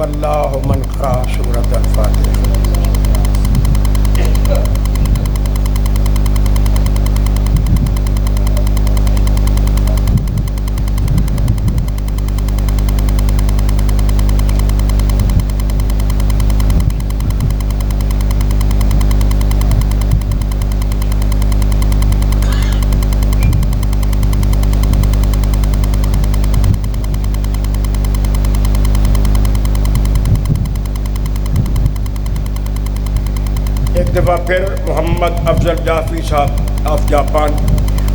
اللہ من قرأ سورۃ الفاتحہ۔ ایک دفعہ پھر محمد افضل جعفری صاحب آف جاپان،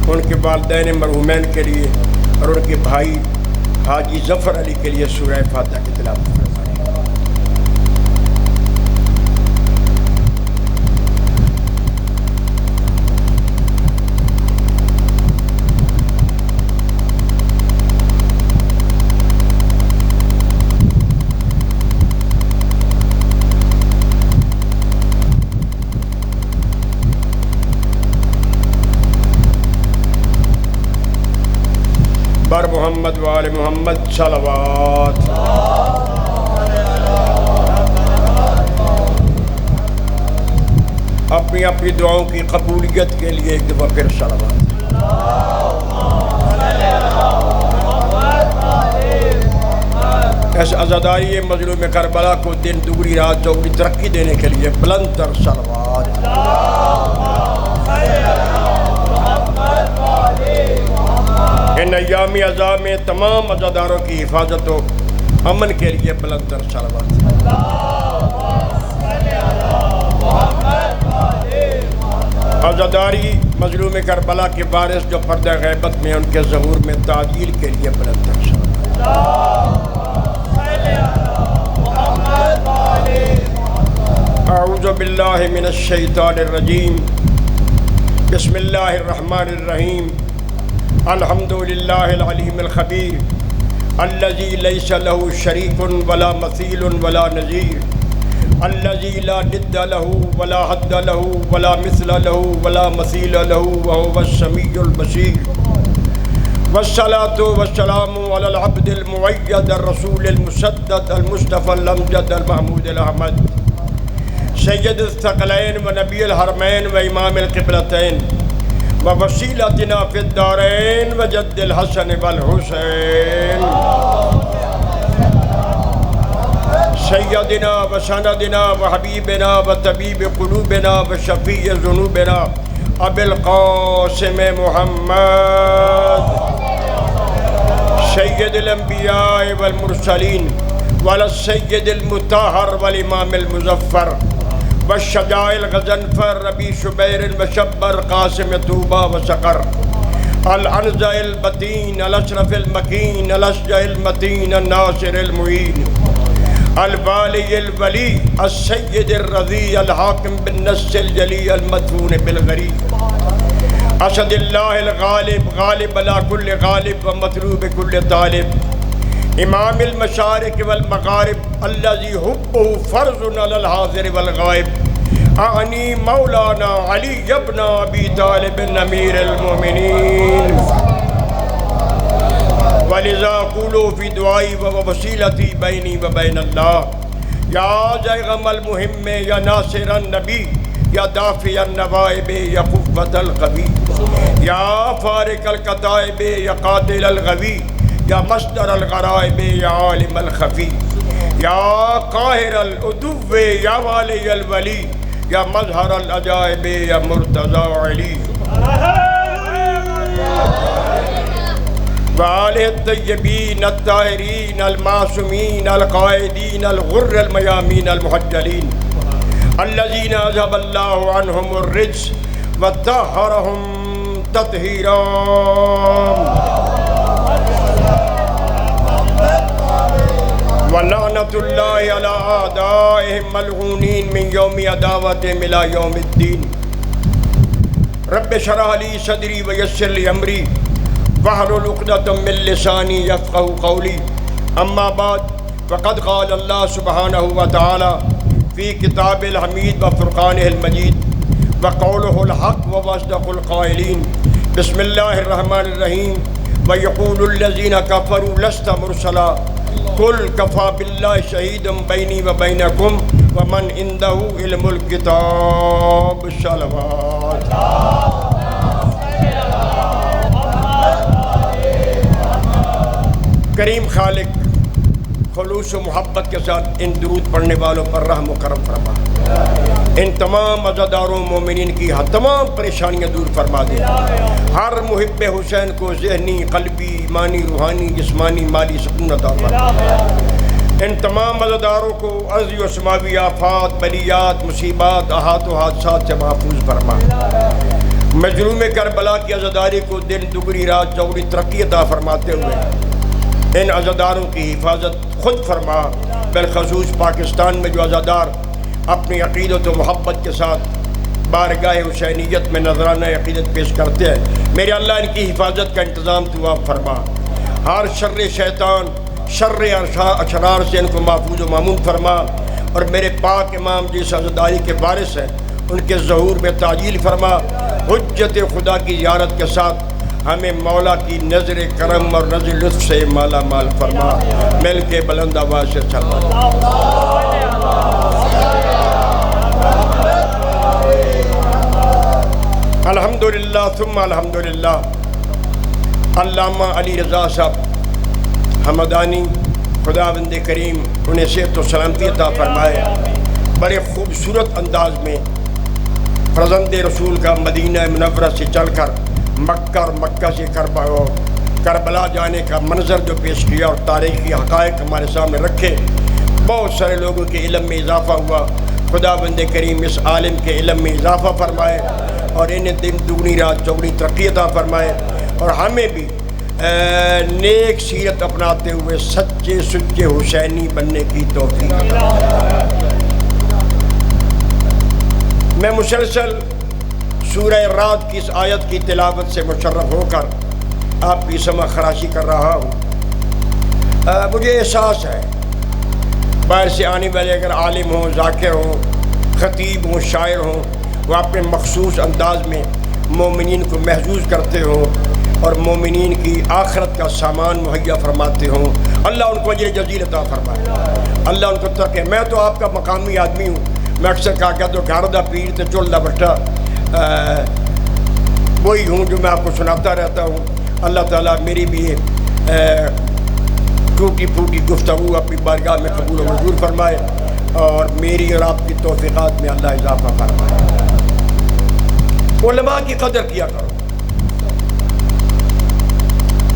ان کے والدین مرحومین کے لیے اور ان کے بھائی حاجی ظفر علی کے لیے سورہ فاتحہ کی تلاوت فرمائیں۔ بر محمد و آل محمد صلوات۔ اپنی اپنی دعاؤں کی قبولیت کے لیے ایک دفعہ پھر صلوات۔ اس عزاداری مظلوم کربلا کو دن دوگنی رات چوگنی ترقی دینے کے لیے بلند تر صلوات۔ ان ایام عزا میں تمام عزاداروں کی حفاظت و امن کے لیے بلند تر صلوات۔ عزاداری مظلوم کربلا کے وارث جو پردہ غیبت میں ان کے ظہور میں تعجیل کے لیے بلند تر صلوات۔ اعوذ باللہ من الشیطان الرجیم، بسم اللہ الرحمن الرحیم، الحمد للہ العلیم الخبیر الذی لیس له شریک ولا مثیل ولا نظیر الذی لا ند له ولا حد له ولا مثل له ولا مثیل له وهو السمیع البصیر، والصلاة والسلام علی العبد المؤید الرسول المسدد المصطفى الامجد المحمود الاحمد سید الثقلین و نبی الحرمین و امام القبلتین ووسیلتنا فی الدارین وجد الحسن والحسین، سیدنا و سندنا و حبیبنا و طبیب قلوبنا و شفیع ذنوبنا ابی القاسم محمد سید الانبیاء والمرسلین والسید المطہر والامام المظفر والشجاع الغضنفر ربی شبیر وشبر قاسم طوبہ وسقر العنزہ البتین الاشرف المکین الاشجع المتین الناصر المعین الوالی الولی السید الرضی الحاکم بالنص الجلی المدفون بالغری اسد اللہ الغالب غالب علی کل غالب و مطلوب کل طالب امام المشارق والمغارب الذي حبه فرض على الحاضر والغائب اعنی مولانا علی ابن ابی طالب امیر المؤمنین ولذا قولوا فی دعائی و وسیلتی بینی و بین اللہ یا زیغم المہم یا ناصر النبی یا دافع النوائب یا قوت القوی یا فارق القطائب یا قاتل الغوی یا مصدر الغرائب یا عالم الخفی یا قاہر العدو یا والی الولی یا مظہر العجائب یا مرتضی علی وآلہ الطیبین الطاہرین المعصومین القائدین الغر المیامین المحجلین الذین اذهب اللہ عنہم الرجس وطہرہم تطہیرا وَلَعْنَةُ اللَّهِ عَلَىٰ أَعْدَائِهِمْ مَلْعُونِينَ مِنْ يَوْمِ عَدَاوَتِهِمْ إِلَىٰ يَوْمِ الدِّينِ رَبِّ اشْرَحْ لِي صَدْرِي وَيَسِّرْ لِي أَمْرِي وَاحْلُلْ عُقْدَةً مِّن لِّسَانِي يَفْقَهُوا قَوْلِي أَمَّا بَعْدُ فَقَدْ قَالَ اللَّهُ سُبْحَانَهُ وَتَعَالَىٰ فِي كِتَابِهِ الْحَمِيدِ وَفُرْقَانِهِ الْمَجِيدِ وَقَوْلُهُ الْحَقُّ وَهُوَ أَصْدَقُ الْقَائِلِينَ بسم الله الرحمن الرحيم وَيَقُولُ الَّذِينَ كَفَرُوا لَسْتَ مُرْسَلًا قل کفا باللہ شہیدا بینی و بینکم ومن عنده علم الکتاب. صلوات. کریم خالق خلوص و محبت کے ساتھ ان درود پڑھنے والوں پر رحم و کرم فرما. ان تمام عزاداروں مومنین کی تمام پریشانیاں دور فرما دے. ہر محب حسین کو ذہنی، قلبی، ایمانی، روحانی، جسمانی، مالی سکون عطا فرما. ان تمام عزاداروں کو ارضی و سماوی آفات، بلیات، مصیبات، آحات و حادثات سے محفوظ فرما. مظلوم کربلا کی عزاداری کو دن دگنی رات چوگنی ترقی عطا فرماتے ہوئے ان عزاداروں کی حفاظت خود فرما. بالخصوص پاکستان میں جو عزادار اپنی عقیدت و محبت کے ساتھ بارگاہ حسینیت میں نذرانہ عقیدت پیش کرتے ہیں، میرے اللہ ان کی حفاظت کا انتظام تو آپ فرما. ہر شر شیطان، شر اشرار سے ان کو محفوظ و مامون فرما. اور میرے پاک امام جس عزاداری کے وارث ہیں ان کے ظہور میں تعجیل فرما. حجت خدا کی زیارت کے ساتھ ہمیں مولا کی نظر کرم اور نظر لطف سے مالا مال فرما. مل کے بلند آواز سے چلا. الحمدللہ ثم الحمدللہ. علامہ علی رضا صاحب حمدانی، خداوند کریم انہیں صحت و سلامتی عطا فرمائے. بڑے خوبصورت انداز میں فرزند رسول کا مدینہ منورہ سے چل کر مکہ اور مکہ سے کربلا جانے کا منظر جو پیش کیا اور تاریخی حقائق ہمارے سامنے رکھے. بہت سارے لوگوں کے علم میں اضافہ ہوا. خداوند کریم اس عالم کے علم میں اضافہ فرمائے اور انہیں دن دگنی رات چوگنی ترقی عطا فرمائے. اور ہمیں بھی نیک سیرت اپناتے ہوئے سچے سچے حسینی بننے کی توفیق عطا. میں مسلسل سورہ رعد کی اس آیت کی تلاوت سے مشرف ہو کر آپ کی سمع خراشی کر رہا ہوں. مجھے احساس ہے باہر سے آنے والے اگر عالم ہوں، ذاکر ہوں، خطیب ہوں، شاعر ہوں، وہ اپنے مخصوص انداز میں مومنین کو محظوظ کرتے ہوں اور مومنین کی آخرت کا سامان مہیا فرماتے ہوں. اللہ ان کو اجر جزیل عطا فرمائے. اللہ ان کو ترقی. میں تو آپ کا مقامی آدمی ہوں. میں اکثر کہا تو گھر دا پیر تے چول دا بٹا وہی ہوں جو میں آپ کو سناتا رہتا ہوں. اللہ تعالیٰ میری بھی ٹوٹی پھوٹی گفتگو اپنی بارگاہ میں قبول و منظور فرمائے اور میری اور آپ کی توفیقات میں اللہ اضافہ فرمائے. علماء کی قدر کیا کرو.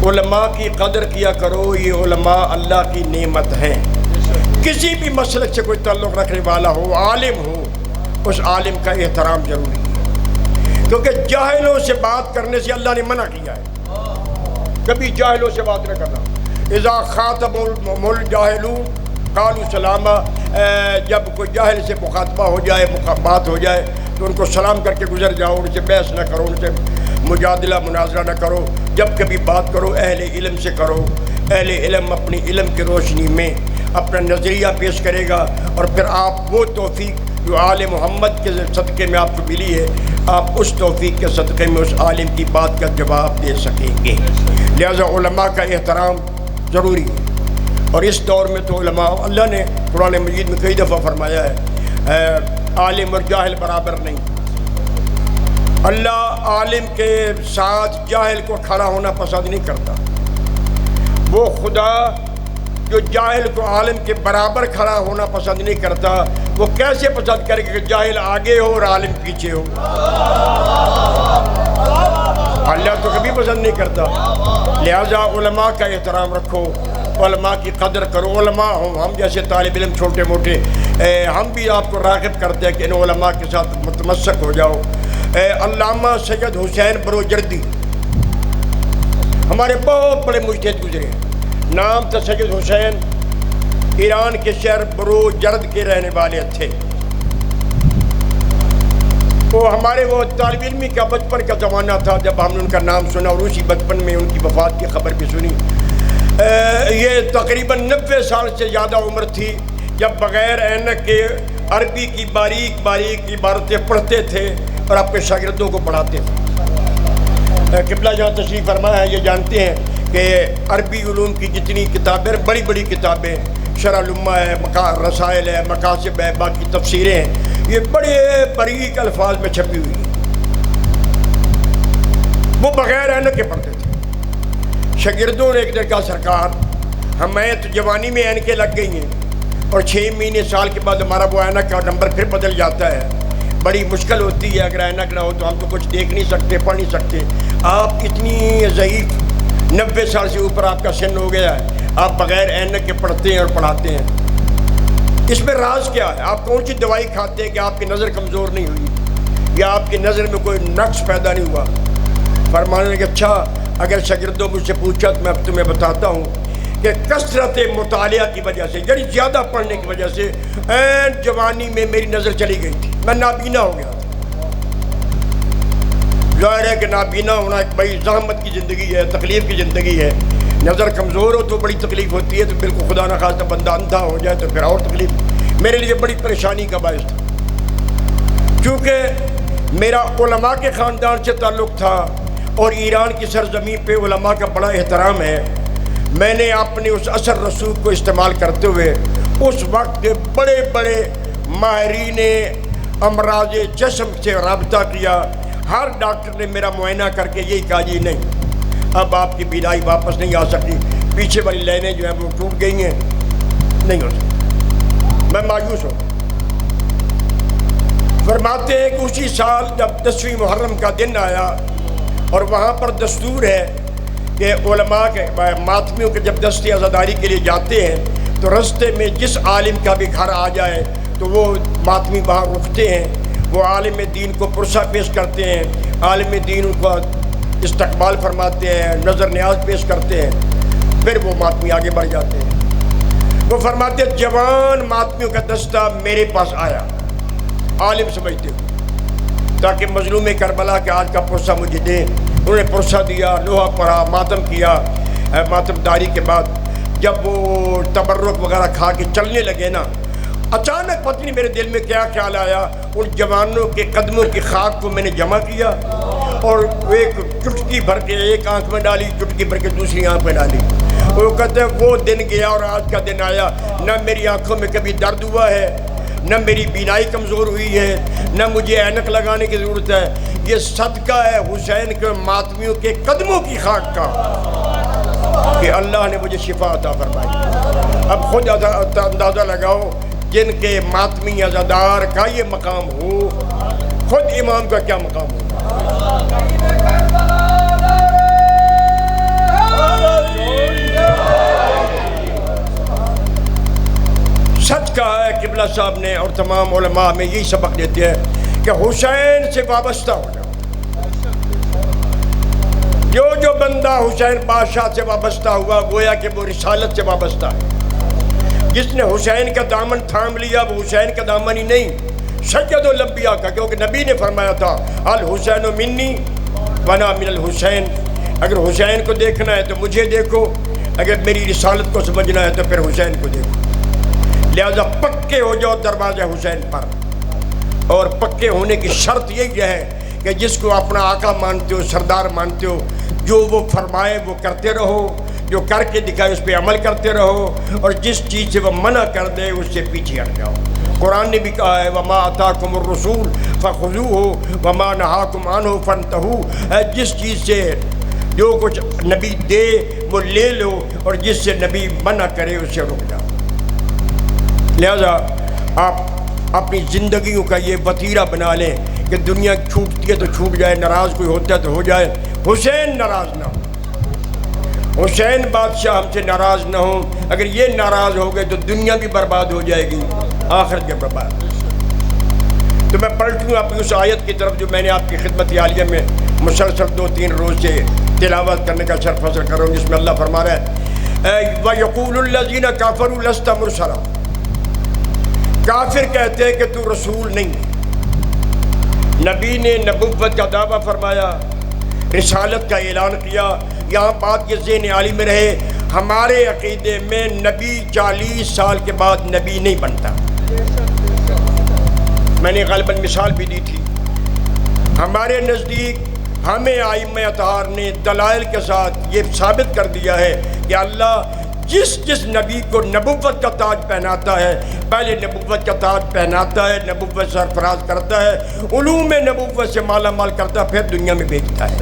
علماء کی قدر کیا کرو. یہ علماء اللہ کی نعمت ہیں. کسی بھی مسلک سے کوئی تعلق رکھنے والا ہو، عالم ہو، اس عالم کا احترام ضروری ہے. کیونکہ جاہلوں سے بات کرنے سے اللہ نے منع کیا ہے. کبھی جاہلوں سے بات نہ کرنا. اذا خاطبهم الجاہلون قالوا سلاما. جب کوئی جاہل سے مخاطبہ ہو جائے، بات ہو جائے تو ان کو سلام کر کے گزر جاؤ. ان سے بحث نہ کرو، ان سے مجادلہ مناظرہ نہ کرو. جب کبھی بات کرو اہل علم سے کرو. اہل علم اپنی علم کی روشنی میں اپنا نظریہ پیش کرے گا اور پھر آپ وہ توفیق جو آل محمد کے صدقے میں آپ کو ملی ہے، آپ اس توفیق کے صدقے میں اس عالم کی بات کا جواب دے سکیں گے. لہذا علماء کا احترام ضروری ہے. اور اس دور میں تو علماء، اللہ نے قرآن مجید میں کئی دفعہ فرمایا ہے عالم اور جاہل برابر نہیں. اللہ عالم کے ساتھ جاہل کو کھڑا ہونا پسند نہیں کرتا. وہ خدا جو جاہل کو عالم کے برابر کھڑا ہونا پسند نہیں کرتا، وہ کیسے پسند کرے کہ جاہل آگے ہو اور عالم پیچھے ہو؟ اللہ تو کبھی پسند نہیں کرتا. لہذا علماء کا احترام رکھو، علماء کی قدر کرو. علماء ہوں، ہم جیسے طالب علم چھوٹے موٹے، ہم بھی آپ کو راغب کرتے ہیں کہ ان علماء کے ساتھ متمسک ہو جاؤ. علامہ سید حسین بروجردی ہمارے بہت بڑے مجتہد گزرے. نام تھا سید حسین. ایران کے شہر بروجرد کے رہنے والے تھے. وہ ہمارے وہ طالب علمی کا بچپن کا زمانہ تھا جب ہم نے ان کا نام سنا اور اسی بچپن میں ان کی وفات کی خبر بھی سنی. یہ تقریباً 90 سال سے زیادہ عمر تھی جب بغیر اینک کے عربی کی باریک باریک عبارتیں پڑھتے تھے اور اپنے شاگردوں کو پڑھاتے تھے. قبلہ جہاں تشریف فرمایا ہے یہ جانتے ہیں کہ عربی علوم کی جتنی کتابیں، بڑی بڑی کتابیں، شرح الامہ ہے، رسائل ہے، مقاصد ہے، باقی تفسیریں ہیں، یہ بڑے باریک الفاظ میں چھپی ہوئی ہیں، وہ بغیر اینک کے پڑھتے تھے۔ شاگردوں نے ایک دن کہا سرکار ہمیں تو جوانی میں اینکیں لگ گئی ہیں اور 6 مہینے سال کے بعد ہمارا وہ اینک کا نمبر پھر بدل جاتا ہے، بڑی مشکل ہوتی ہے، اگر اینک نہ ہو تو ہم تو کچھ دیکھ نہیں سکتے، پڑھ نہیں سکتے، آپ اتنی ضعیف 90 سال سے اوپر آپ کا سن ہو گیا ہے، آپ بغیر اینک کے پڑھتے ہیں اور پڑھاتے ہیں، اس میں راز کیا ہے؟ آپ کون سی دوائی کھاتے ہیں کہ آپ کی نظر کمزور نہیں ہوئی یا آپ کی نظر میں کوئی نقص پیدا نہیں ہوا؟ فرمانے لگے اچھا اگر شاگردوں مجھ سے پوچھا تو میں اب تمہیں بتاتا ہوں کہ کثرت مطالعہ کی وجہ سے، یعنی زیادہ پڑھنے کی وجہ سے این جوانی میں میری نظر چلی گئی تھی، میں نابینا ہو گیا تھا۔ ظاہر ہے کہ نابینا ہونا ایک بڑی زحمت کی زندگی ہے، تکلیف کی زندگی ہے، نظر کمزور ہو تو بڑی تکلیف ہوتی ہے، تو بالکل خدا نہ خواستہ بندہ اندھا ہو جائے تو پھر اور تکلیف، میرے لیے بڑی پریشانی کا باعث تھا۔ کیونکہ میرا علماء کے خاندان سے تعلق تھا اور ایران کی سرزمین پہ علماء کا بڑا احترام ہے، میں نے اپنے اس اثر رسوخ کو استعمال کرتے ہوئے اس وقت کے بڑے بڑے ماہرین امراض جسم سے رابطہ کیا، ہر ڈاکٹر نے میرا معائنہ کر کے یہی کہا جی نہیں اب آپ کی بینائی واپس نہیں آ سکتی، پیچھے والی لائنیں جو ہیں وہ ٹوٹ گئی ہیں، نہیں ہو سکتی۔ میں مایوس ہوں۔ فرماتے ہیں کہ اسی سال جب 10ویں محرم کا دن آیا اور وہاں پر دستور ہے کہ علماء کے ماتمیوں کے جب دست عزاداری کے لیے جاتے ہیں تو رستے میں جس عالم کا بھی گھر آ جائے تو وہ ماتمی وہاں رکتے ہیں، وہ عالم دین کو پرسہ پیش کرتے ہیں، عالم دین ان کو استقبال فرماتے ہیں، نظر نیاز پیش کرتے ہیں، پھر وہ ماتمی آگے بڑھ جاتے ہیں۔ وہ فرماتے ہیں جوان ماتمیوں کا دستہ میرے پاس آیا، عالم سمجھتے ہو، تاکہ مظلوم کربلا کے آج کا پرسہ مجھے دیں۔ انہوں نے پرسہ دیا، لوہا پڑھا، ماتم کیا، ماتم داری کے بعد جب وہ تبرک وغیرہ کھا کے چلنے لگے نا، اچانک پتہ نہیں میرے دل میں کیا خیال آیا، ان جوانوں کے قدموں کی خاک کو میں نے جمع کیا اور ایک چٹکی بھر کے ایک آنکھ میں ڈالی، چٹکی بھر کے دوسری آنکھ میں ڈالی۔ وہ کہتے ہیں وہ دن گیا اور آج کا دن آیا، نہ میری آنکھوں میں کبھی درد ہوا ہے، نہ میری بینائی کمزور ہوئی ہے، نہ مجھے اینک لگانے کی ضرورت ہے، یہ صدقہ ہے حسین کے ماتمیوں کے قدموں کی خاک کا کہ اللہ نے مجھے شفا عطا فرمائی۔ اب خود اندازہ لگاؤ جن کے ماتمی عزادار کا یہ مقام ہو، خود امام کا کیا مقام ہو۔ سچ کہا ہے قبلہ صاحب نے اور تمام علماء میں یہی سبق دیتے ہیں کہ حسین سے وابستہ ہو جاؤ۔ جو بندہ حسین بادشاہ سے وابستہ ہوا گویا کہ وہ رسالت سے وابستہ ہے۔ جس نے حسین کا دامن تھام لیا وہ حسین کا دامن ہی نہیں، سید الانبیاء کا، کیونکہ نبی نے فرمایا تھا الحسین منی وانا من الحسین، اگر حسین کو دیکھنا ہے تو مجھے دیکھو، اگر میری رسالت کو سمجھنا ہے تو پھر حسین کو دیکھو۔ لہذا پکے ہو جاؤ دروازہ حسین پر، اور پکے ہونے کی شرط یہی ہے کہ جس کو اپنا آقا مانتے ہو، سردار مانتے ہو، جو وہ فرمائے وہ کرتے رہو، جو کر کے دکھائے اس پہ عمل کرتے رہو، اور جس چیز سے وہ منع کر دے اس سے پیچھے ہٹ جاؤ۔ قرآن نے بھی کہا ہے وَمَا آتَاكُمُ الرَّسُولُ فَخُذُوهُ وَمَا نَهَاكُمْ عَنْهُ فَانْتَهُوا، جس چیز سے جو کچھ نبی دے وہ لے لو اور جس سے نبی منع کرے اس سے رک جاؤ۔ لہذا آپ اپنی زندگیوں کا یہ وتیرہ بنا لیں کہ دنیا چھوٹتی ہے تو چھوٹ جائے، ناراض کوئی ہوتا ہے تو ہو جائے، حسین ناراض نہ ہو، حسین بادشاہ ہم سے ناراض نہ ہو۔ اگر یہ ناراض ہو گئے تو دنیا بھی برباد ہو جائے گی، آخرت بھی برباد۔ تو میں پلٹوں اپنی اس آیت کی طرف جو میں نے آپ کی خدمت عالیہ میں مسلسل 2-3 روز سے تلاوت کرنے کا شرف حاصل کر رہا ہوں، جس میں اللہ فرما رہا ہے وَيَقُولُ الَّذِينَ كَافَرُوا لَسْتَ مُرْسَلًا، کافر کہتے ہیں کہ تو رسول نہیں ہے۔ نبی نے نبوت کا دعویٰ فرمایا، رسالت کا اعلان کیا۔ یہاں بات یہ ذہن عالی میں رہے، ہمارے عقیدے میں نبی 40 سال کے بعد نبی نہیں بنتا۔ میں نے غالباً مثال بھی دی تھی، ہمارے نزدیک ہمیں ائمہ اطہار نے دلائل کے ساتھ یہ ثابت کر دیا ہے کہ اللہ جس نبی کو نبوت کا تاج پہناتا ہے، پہلے نبوت کا تاج پہناتا ہے، نبوت سرفراز کرتا ہے، علوم نبوت سے مالا مال کرتا ہے، پھر دنیا میں بھیجتا ہے۔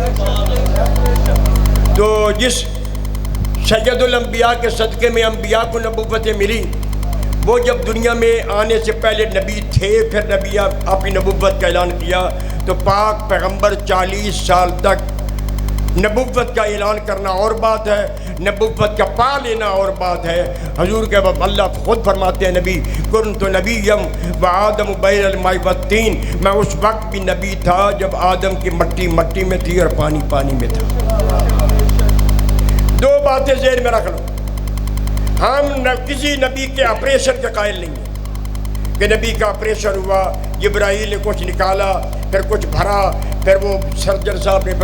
تو جس سید الانبیاء کے صدقے میں انبیاء کو نبوتیں ملی، وہ جب دنیا میں آنے سے پہلے نبی تھے، پھر نبی اپنی نبوت کا اعلان کیا، تو پاک پیغمبر 40 سال تک نبوت کا اعلان کرنا اور بات ہے، نبوت کا پا لینا اور بات ہے۔ حضور کے بعد اللہ خود فرماتے ہیں نبی کنت نبیم وآدم بین الماء والطین، میں اس وقت بھی نبی تھا جب آدم کی مٹی مٹی میں تھی اور پانی پانی میں تھا۔ دو باتیں ذہن میں رکھ لو، ہم کسی نبی کے آپریشن کے قائل نہیں ہیں کہ نبی کا آپریشن ہوا، جبرائیل نے کچھ نکالا، پھر کچھ بھرا، پھر وہ سرجن صاحب نے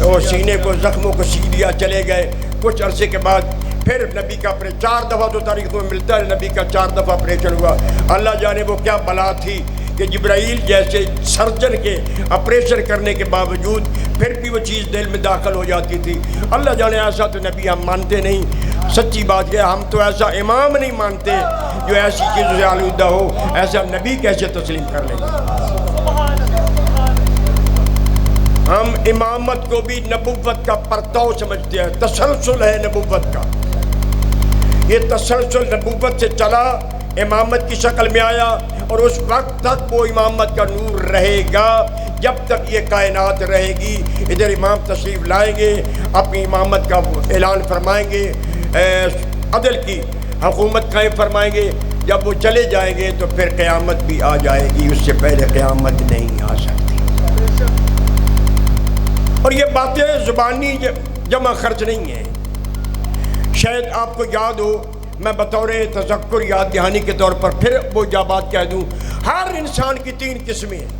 اور سینے کو زخموں کو سی دیا، چلے گئے۔ کچھ عرصے کے بعد پھر نبی کا 4 دفعہ تو تاریخوں میں ملتا ہے نبی کا 4 دفعہ آپریشن ہوا۔ اللہ جانے وہ کیا بلا تھی کہ جبرائیل جیسے سرجن کے آپریشن کرنے کے باوجود پھر بھی وہ چیز دل میں داخل ہو جاتی تھی۔ اللہ جانے ایسا تو نبی ہم مانتے نہیں، سچی بات ہے، ہم تو ایسا امام نہیں مانتے جو ایسی چیزوں سے آلودہ ہو، ایسا نبی کیسے تسلیم کر لیں گے؟ ہم امامت کو بھی نبوت کا پرتاؤ سمجھتے ہیں، تسلسل ہے نبوت کا، یہ تسلسل نبوت سے چلا، امامت کی شکل میں آیا، اور اس وقت تک وہ امامت کا نور رہے گا جب تک یہ کائنات رہے گی۔ ادھر امام تشریف لائیں گے، اپنی امامت کا اعلان فرمائیں گے، عدل کی حکومت قائم فرمائیں گے۔ جب وہ چلے جائیں گے تو پھر قیامت بھی آ جائے گی، اس سے پہلے قیامت نہیں آ سکتی۔ اور یہ باتیں زبانی جمع خرچ نہیں ہیں، شاید آپ کو یاد ہو، میں بطور تذکر یاد دہانی کے طور پر پھر وہ بات کہہ دوں، ہر انسان کی 3 قسمیں ہیں۔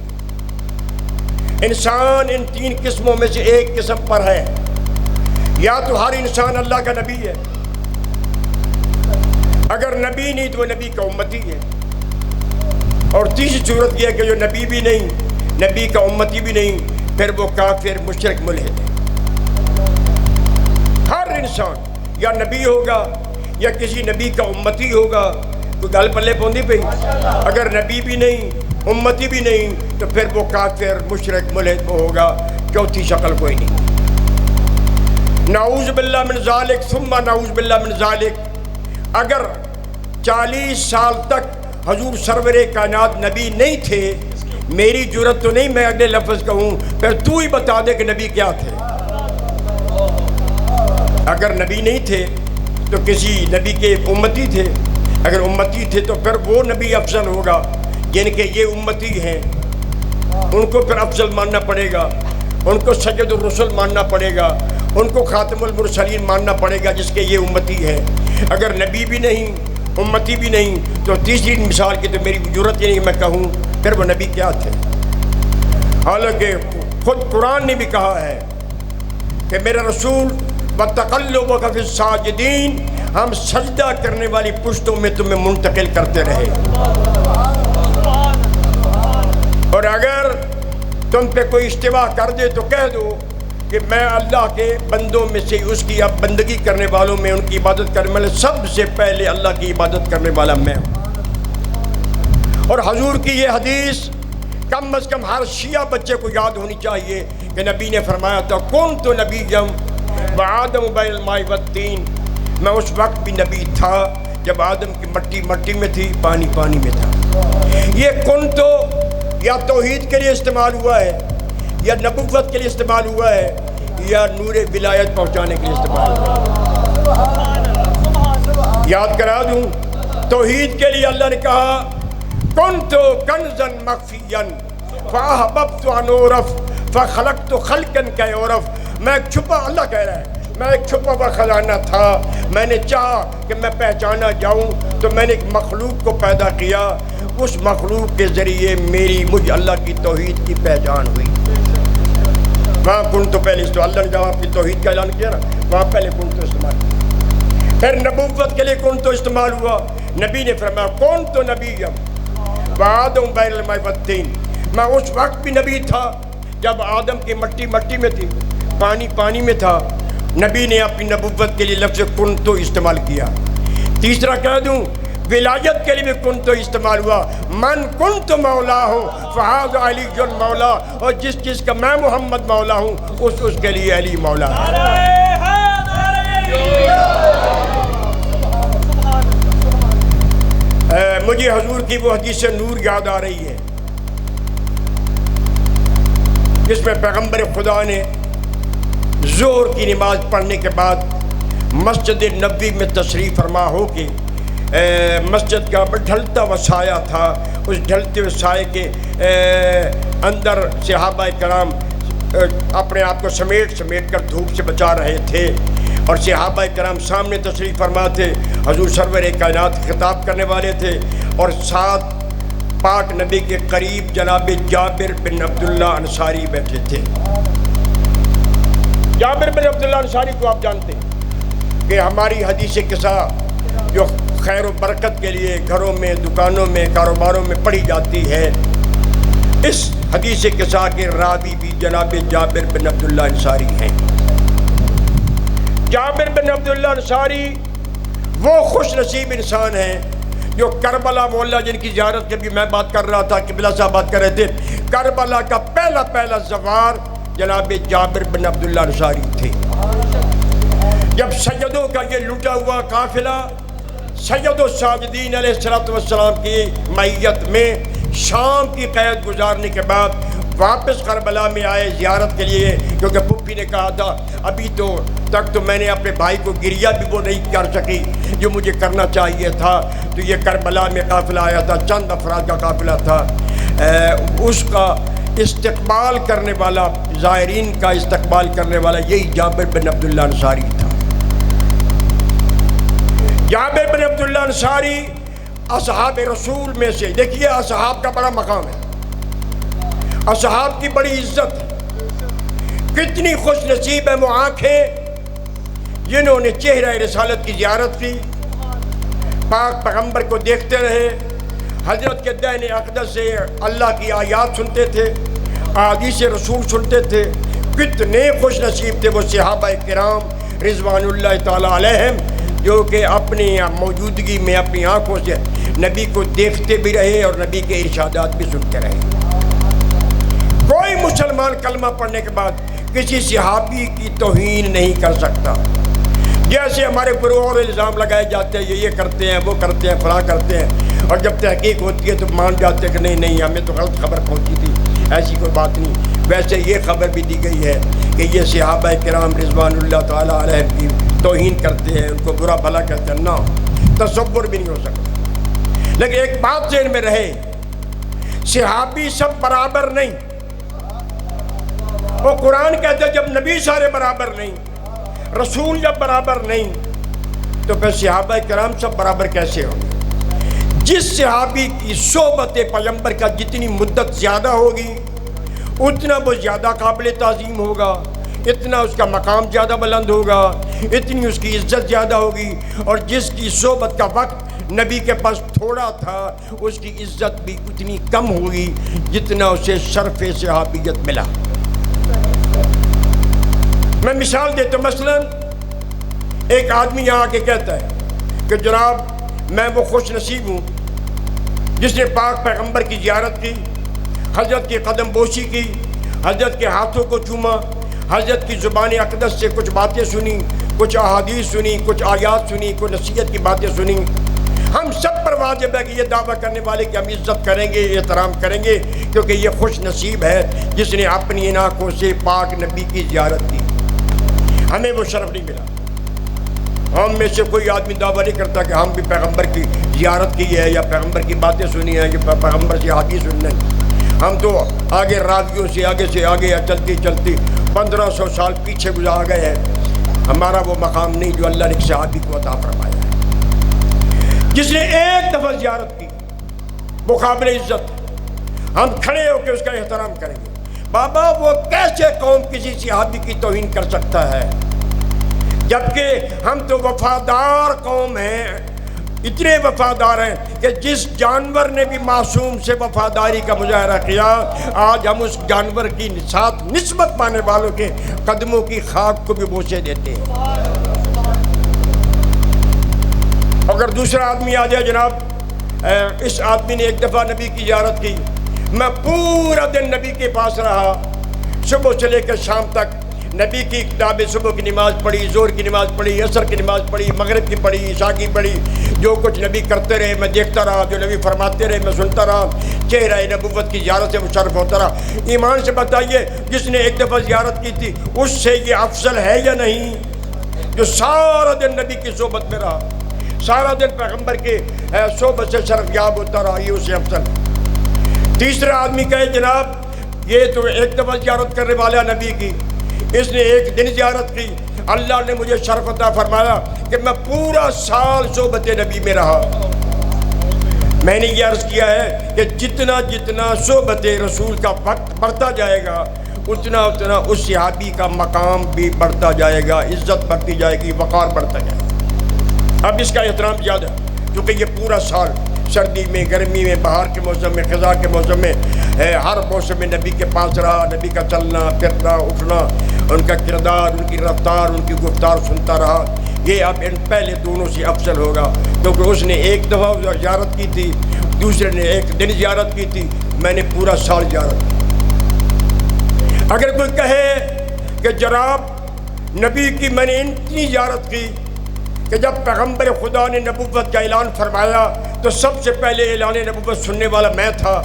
انسان ان 3 قسموں میں سے ایک قسم پر ہے، یا تو ہر انسان اللہ کا نبی ہے، اگر نبی نہیں تو وہ نبی کا امتی ہے، اور تیسری صورت یہ ہے کہ جو نبی بھی نہیں، نبی کا امتی بھی نہیں، پھر وہ کافر مشرک ملحد ہے۔ ہر انسان یا نبی ہوگا یا کسی نبی کا امتی ہوگا، کوئی گل پلے پوندی پئی، اگر نبی بھی نہیں امتی بھی نہیں تو پھر وہ کافر مشرک ملحد ہوگا، چوتھی شکل کوئی نہیں۔ نعوذ باللہ من ذالک ثم نعوذ باللہ من ذالک، اگر 40 سال تک حضور سرور کائنات نبی نہیں تھے، میری جرت تو نہیں میں اگلے لفظ کہوں، پھر تو ہی بتا دے کہ نبی کیا تھے۔ اگر نبی نہیں تھے تو کسی نبی کے امتی تھے، اگر امتی تھے تو پھر وہ نبی افضل ہوگا جن کے یہ امتی ہیں، ان کو پھر افضل ماننا پڑے گا، ان کو سید الرسل ماننا پڑے گا، ان کو خاتم المرسلین ماننا پڑے گا جس کے یہ امتی ہیں۔ اگر نبی بھی نہیں امتی بھی نہیں تو تیسری مثال کی تو میری جرت یہ نہیں میں کہوں پھر وہ نبی کیا تھے۔ حالانکہ خود قرآن نے بھی کہا ہے کہ میرے رسول وَتَقَلُّبَكَ فِي السَّاجِدِينَ، ہم سجدہ کرنے والی پشتوں میں تمہیں منتقل کرتے رہے، اور اگر تم پہ کوئی اشتباہ کر دے تو کہہ دو کہ میں اللہ کے بندوں میں سے اس کی اب بندگی کرنے والوں میں، ان کی عبادت کرنے والے سب سے پہلے اللہ کی عبادت کرنے والا میں ہوں۔ اور حضور کی یہ حدیث کم از کم ہر شیعہ بچے کو یاد ہونی چاہیے کہ نبی نے فرمایا تھا کنت نبیم وآدم بین الماء والطین، میں اس وقت بھی نبی تھا جب آدم کی مٹی مٹی میں تھی، پانی پانی میں تھا۔ یہ کن تو یا توحید کے لیے استعمال ہوا ہے، یا نبوت کے لیے استعمال ہوا ہے، یا نور ولایت پہنچانے کے لیے استعمال ہوا ہے۔ یاد کرا دوں، توحید کے لیے اللہ نے کہا کنت کنزا مخفیا فاحببت ان اعرف فخلقت خلقا کیعرف، میں ایک چھپا، اللہ کہہ رہا ہے میں ایک چھپا ہوا خزانہ تھا، میں نے چاہا کہ میں پہچانا جاؤں تو میں نے ایک مخلوق کو پیدا کیا، اس مخلوق کے ذریعے مجھے اللہ کی توحید کی پہچان ہوئی۔ وہاں کن تو پہلے تو اللہ نے جب آپ کی توحید کا اعلان کیا نا، وہاں پہلے کن تو استعمال کیا، پھر نبوت کے لیے کن تو استعمال ہوا، نبی نے فرمایا کون تو نبی وآدم بین الماء والطین، میں اس وقت بھی نبی تھا جب آدم کی مٹی مٹی میں تھی، پانی پانی میں تھا، نبی نے اپنی نبوت کے لیے لفظ کن تو استعمال کیا۔ تیسرا کہہ دوں، ولایت کے لیے بھی کن تو استعمال ہوا، من کن تو مولا ہو فہذ علی جن مولا، اور جس چیز کا میں محمد مولا ہوں اس کے لیے علی مولا ہے۔ مجھے حضور کی وہ حدیث نور یاد آ رہی ہے جس میں پیغمبر خدا نے ظہر کی نماز پڑھنے کے بعد مسجد نبوی میں تشریف فرما ہو کے مسجد کا ڈھلتا ہوا سایہ تھا، اس ڈھلتے ہوئے سائے کے اندر صحابہ کرام اپنے آپ کو سمیٹ کر دھوپ سے بچا رہے تھے، اور صحابہ کرام سامنے تشریف فرما تھے، حضور سرور کائنات خطاب کرنے والے تھے، اور ساتھ پاک نبی کے قریب جناب جابر بن عبداللہ انصاری بیٹھے تھے۔ جابر بن عبداللہ انصاری کو آپ جانتے ہیں کہ ہماری حدیث قصہ جو خیر و برکت کے لیے گھروں میں، دکانوں میں، کاروباروں میں پڑھی جاتی ہے، اس حدیث قصہ کے راوی بھی جناب جابر بن عبداللہ انصاری ہیں۔ جابر بن عبداللہ انصاری وہ خوش نصیب انسان ہیں جو کربلا مولا جن کی زیارت کے بھی میں بات کر رہا تھا، قبلہ صاحب بات کر رہے تھے، کربلا کا پہلا زوار جناب جابر بن عبداللہ انصاری تھے۔ جب سیدوں کا یہ لوٹا ہوا قافلہ سید الساجدین علیہ السلام کی معیت میں شام کی قید گزارنے کے بعد واپس کربلا میں آئے زیارت کے لیے، کیونکہ پھوپھی نے کہا تھا ابھی تک تو میں نے اپنے بھائی کو گریہ بھی وہ نہیں کر سکی جو مجھے کرنا چاہیے تھا، تو یہ کربلا میں قافلہ آیا تھا، چند افراد کا قافلہ تھا، اس کا استقبال کرنے والا، زائرین کا استقبال کرنے والا یہی جابر بن عبداللہ انصاری تھا۔ جابر بن عبداللہ انصاری اصحاب رسول میں سے، دیکھیے اصحاب کا بڑا مقام ہے، اصحاب کی بڑی عزت ہے، کتنی خوش نصیب ہے وہ آنکھیں جنہوں نے چہرہ رسالت کی زیارت کی، پاک پیغمبر کو دیکھتے رہے، حضرت کے دین اقدس سے اللہ کی آیات سنتے تھے، احادیث رسول سنتے تھے۔ کتنے خوش نصیب تھے وہ صحابہ کرام رضوان اللہ تعالیٰ علیہم جو کہ اپنی موجودگی میں اپنی آنکھوں سے نبی کو دیکھتے بھی رہے اور نبی کے ارشادات بھی سنتے رہے۔ کوئی مسلمان کلمہ پڑھنے کے بعد کسی صحابی کی توہین نہیں کر سکتا۔ جیسے ہمارے پر اور الزام لگائے جاتے ہیں، یہ کرتے ہیں، وہ کرتے ہیں، فلاں کرتے ہیں، اور جب تحقیق ہوتی ہے تو مان جاتے ہیں کہ نہیں ہمیں تو غلط خبر پہنچی تھی، ایسی کوئی بات نہیں۔ ویسے یہ خبر بھی دی گئی ہے کہ یہ صحابہ کرام رضوان اللہ تعالیٰ علیہ کی توہین کرتے ہیں، ان کو برا بھلا کہتے ہیں، نہ تصور بھی نہیں ہو سکتا۔ لیکن ایک بات ذہن میں رہے، صحابی سب برابر نہیں، وہ قرآن کہتے ہیں جب نبی سارے برابر نہیں، رسول جب برابر نہیں، تو پھر صحابہ کرام سب برابر کیسے ہوں گے؟ جس صحابی کی صحبت پیغمبر کا جتنی مدت زیادہ ہوگی اتنا وہ زیادہ قابل تعظیم ہوگا، اتنا اس کا مقام زیادہ بلند ہوگا، اتنی اس کی عزت زیادہ ہوگی، اور جس کی صحبت کا وقت نبی کے پاس تھوڑا تھا اس کی عزت بھی اتنی کم ہوگی جتنا اسے شرف صحابیت ملا۔ میں مثال دیتا ہوں، مثلا ایک آدمی یہاں آ کے کہتا ہے کہ جناب میں وہ خوش نصیب ہوں جس نے پاک پیغمبر کی زیارت کی، حضرت کی قدم بوسی کی، حضرت کے ہاتھوں کو چوما، حضرت کی زبان اقدس سے کچھ باتیں سنی، کچھ احادیث سنی، کچھ آیات سنی، کچھ نصیحت کی باتیں سنی۔ ہم سب پر واجب ہے کہ یہ دعویٰ کرنے والے کی ہم عزت کریں گے، احترام کریں گے، کیونکہ یہ خوش نصیب ہے جس نے اپنی ان آنکھوں سے پاک نبی کی زیارت کی۔ ہمیں وہ شرف نہیں ملا۔ ہم میں سے کوئی آدمی دعویٰ نہیں کرتا کہ ہم بھی پیغمبر کی زیارت کی ہے یا پیغمبر کی باتیں سنی ہیں یا پیغمبر سے حدیث سننا ہے۔ ہم تو آگے راویوں سے آگے چلتی 1500 سال پیچھے گزار گئے ہیں۔ ہمارا وہ مقام نہیں جو اللہ نے صحابی کو عطا فرمایا ہے۔ جس نے ایک دفعہ زیارت کی وہ قابل عزت ہے، ہم کھڑے ہو کے اس کا احترام کریں گے۔ بابا وہ کیسے قوم کسی صحابی کی توہین کر سکتا ہے؟ جبکہ ہم تو وفادار قوم ہیں، اتنے وفادار ہیں کہ جس جانور نے بھی معصوم سے وفاداری کا مظاہرہ کیا، آج ہم اس جانور کی ساتھ نسبت پانے والوں کے قدموں کی خاک کو بھی بوسے دیتے ہیں۔ اگر دوسرا آدمی آ جائے، جناب اس آدمی نے ایک دفعہ نبی کی زیارت کی، میں پورا دن نبی کے پاس رہا، صبح سے لے کر شام تک نبی کی کتاب، صبح کی نماز پڑھی، ظہر کی نماز پڑھی، عصر کی نماز پڑھی، مغرب کی پڑھی، عشاء کی پڑھی، جو کچھ نبی کرتے رہے میں دیکھتا رہا، جو نبی فرماتے رہے میں سنتا رہا، چہرہ نبوت کی زیارت سے مشرف ہوتا رہا۔ ایمان سے بتائیے، جس نے ایک دفعہ زیارت کی تھی اس سے یہ افضل ہے یا نہیں؟ جو سارا دن نبی کی صحبت میں رہا، سارا دن پیغمبر کے صحبت سے شرف یاب ہوتا رہا، یہ اسے افضل۔ تیسرا آدمی کہے جناب یہ تو ایک دفعہ زیارت کرنے والا نبی کی، اس نے ایک دن زیارت کی، اللہ نے مجھے شرف عطا فرمایا کہ میں پورا سال صحبت نبی میں رہا۔ میں نے یہ عرض کیا ہے کہ جتنا جتنا صحبت رسول کا وقت بڑھتا جائے گا، اتنا اتنا اس صحابی کا مقام بھی بڑھتا جائے گا، عزت بڑھتی جائے گی، وقار بڑھتا جائے گا۔ اب اس کا احترام زیادہ، کیونکہ یہ پورا سال سردی میں، گرمی میں، بہار کے موسم میں، خزاں کے موسم میں، ہر موسم میں نبی کے پاس رہا، نبی کا چلنا پھرنا اٹھنا، ان کا کردار، ان کی رفتار، ان کی گفتار سنتا رہا۔ یہ اب ان پہلے دونوں سے افضل ہوگا، کیونکہ اس نے ایک دفعہ زیارت کی تھی، دوسرے نے ایک دن زیارت کی تھی، میں نے پورا سال زیارت کی۔ اگر کوئی کہے کہ جناب نبی کی میں نے اتنی زیارت کی کہ جب پیغمبر خدا نے نبوت کا اعلان فرمایا تو سب سے پہلے اعلان نبوت سننے والا میں تھا،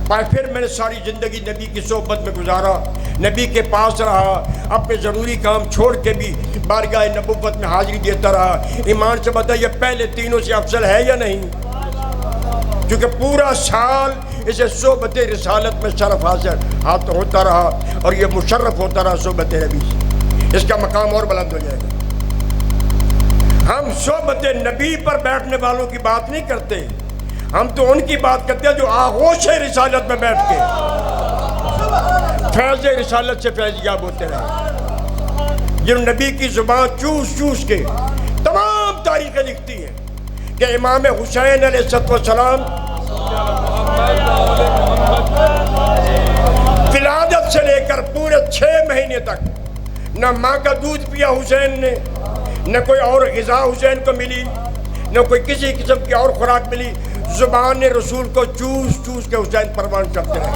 پھر میں نے ساری زندگی نبی کی صحبت میں گزارا، نبی کے پاس رہا، اپنے ضروری کام چھوڑ کے بھی بارگاہ نبوت میں حاضری دیتا رہا۔ ایمان سے بتائیے پہلے تینوں سے افضل ہے یا نہیں؟ کیونکہ پورا سال اسے صحبت رسالت میں شرف حاصل ہوتا رہا اور یہ مشرف ہوتا رہا صحبت نبی سے، اس کا مقام اور بلند ہو جائے گا۔ ہم صحبت نبی پر بیٹھنے والوں کی بات نہیں کرتے، ہم تو ان کی بات کرتے ہیں جو آغوش رسالت میں بیٹھ کے فیض رسالت سے فیض یاب ہوتے رہے، جن نبی کی زبان چوس چوس کے تمام تاریخیں لکھتی ہیں کہ امام حسین علیہ السلام ولادت سے لے کر پورے 6 مہینے تک نہ ماں کا دودھ پیا حسین نے، نہ کوئی اور غذا حسین کو ملی، نہ کوئی کسی قسم کی اور خوراک ملی، زبان رسول کو چوس چوس کے حسین پروان چڑھتے رہے۔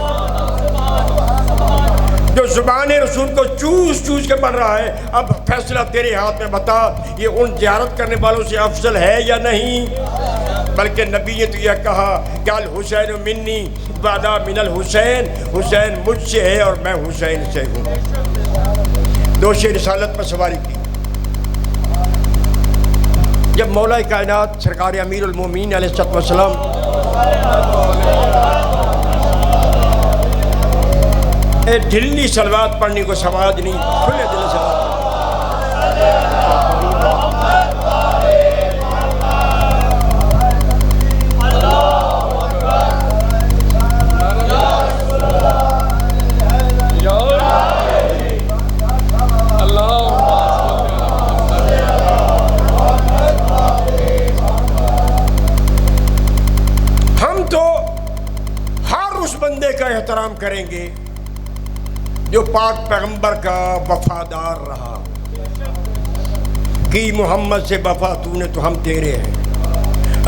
جو زبان رسول کو چوس چوس کے بڑھ رہا ہے، اب فیصلہ تیرے ہاتھ میں، بتا یہ ان زیارت کرنے والوں سے افضل ہے یا نہیں؟ بلکہ نبی نے تو یہ کہا کہ الحسین منی وعدہ من الحسین، حسین مجھ سے ہے اور میں حسین سے ہوں۔ دوش رسالت پر سواری کی۔ جب مولا کائنات سرکار امیر المومنین علیہ السلام ڈھلی صلوات پڑھنے کو سماج نہیں، کھلے دل سے بندے کا احترام کریں گے جو پاک پیغمبر کا وفادار رہا، کہ محمد سے وفا تو نے تو ہم تیرے ہیں،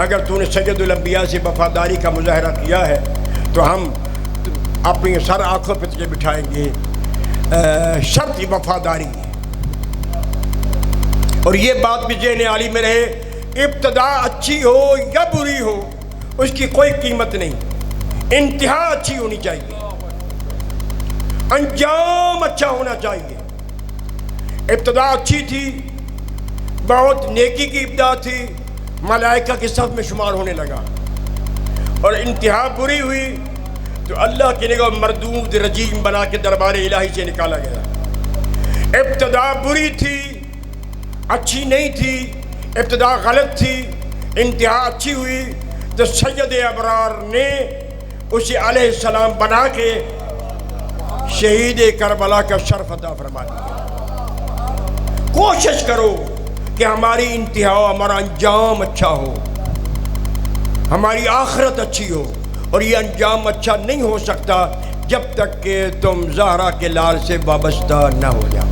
اگر تو نے سید الانبیاء سے وفاداری کا مظاہرہ کیا ہے تو ہم اپنی سر آنکھوں پہ تجھے بٹھائیں گے، شرط وفاداری ہے۔ اور یہ بات بھی ذہن عالی میں رہے، ابتدا اچھی ہو یا بری ہو اس کی کوئی قیمت نہیں، انتہا اچھی ہونی چاہیے، انجام اچھا ہونا چاہیے۔ ابتدا اچھی تھی، بہت نیکی کی ابتدا تھی، ملائکہ کے صف میں شمار ہونے لگا، اور انتہا بری ہوئی تو اللہ کی نگاہ مردود رجیم بنا کے دربار الہی سے نکالا گیا۔ ابتدا بری تھی، اچھی نہیں تھی، ابتدا غلط تھی، انتہا اچھی ہوئی تو سید ابرار نے اسے علیہ السلام بنا کے شہید کربلا کا شرف عطا فرما دیا۔ کوشش کرو کہ ہماری انتہا ہمارا انجام اچھا ہو، ہماری آخرت اچھی ہو، اور یہ انجام اچھا نہیں ہو سکتا جب تک کہ تم زہرا کے لال سے وابستہ نہ ہو جاؤ۔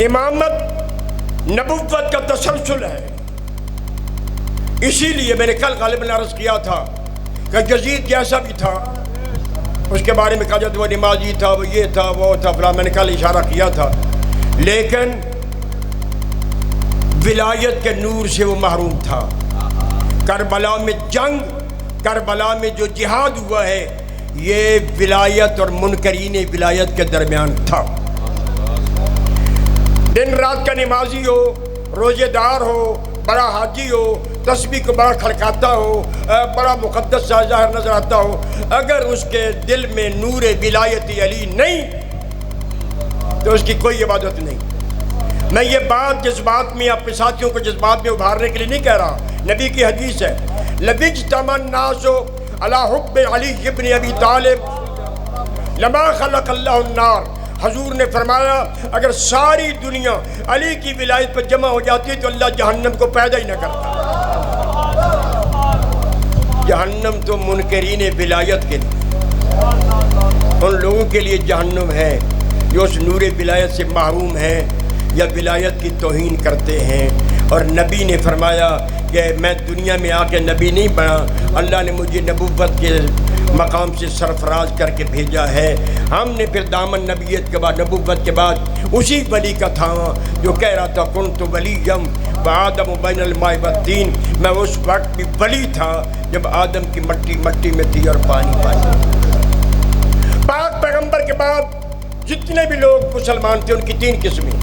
امامت نبوت کا تسلسل ہے، اسی لیے میں نے کل غالباً عرض کیا تھا کہ یزید جیسا بھی تھا، اس کے بارے میں کہا جاتا وہ نمازی تھا، وہ یہ تھا، وہ تھا فلاں، میں نے کل اشارہ کیا تھا، لیکن ولایت کے نور سے وہ محروم تھا۔ کربلا میں جنگ، کربلا میں جو جہاد ہوا ہے، یہ ولایت اور منکرین ولایت کے درمیان تھا۔ دن رات کا نمازی ہو، روزے دار ہو، بڑا حاجی ہو، تسبیح کو بڑا کھڑکاتا ہو، بڑا مقدس سا ظاہر نظر آتا ہو، اگر اس کے دل میں نور ولایت علی نہیں تو اس کی کوئی عبادت نہیں۔ میں یہ بات جذبات میں اپنے ساتھیوں کو جذبات میں ابھارنے کے لیے نہیں کہہ رہا، نبی کی حدیث ہے، لَبِجْتَمَ النَّاسُ عَلَىٰ حُبِّ عَلِيِّ بْنِ أَبِي طالب لَمَا خَلَقَ اللَّهُ النَّارَ۔ حضور نے فرمایا اگر ساری دنیا علی کی ولایت پر جمع ہو جاتی تو اللہ جہنم کو پیدا ہی نہ کرتا۔ جہنم تو منکرین ولایت کے لیے، ان لوگوں کے لیے جہنم ہے جو اس نور ولایت سے محروم ہیں یا ولایت کی توہین کرتے ہیں۔ اور نبی نے فرمایا کہ میں دنیا میں آ کے نبی نہیں بنا، اللہ نے مجھے نبوت کے مقام سے سرفراز کر کے بھیجا ہے۔ ہم نے پھر دامن نبیت کے بعد، نبوت کے بعد اسی ولی کا تھا جو کہہ رہا تھا کنت ولیم وآدم بین الماء والطین، میں اس وقت بھی ولی تھا جب آدم کی مٹی مٹی میں تھی اور پانی پانی۔ پاک پیغمبر کے بعد جتنے بھی لوگ مسلمان تھے ان کی تین قسمیں،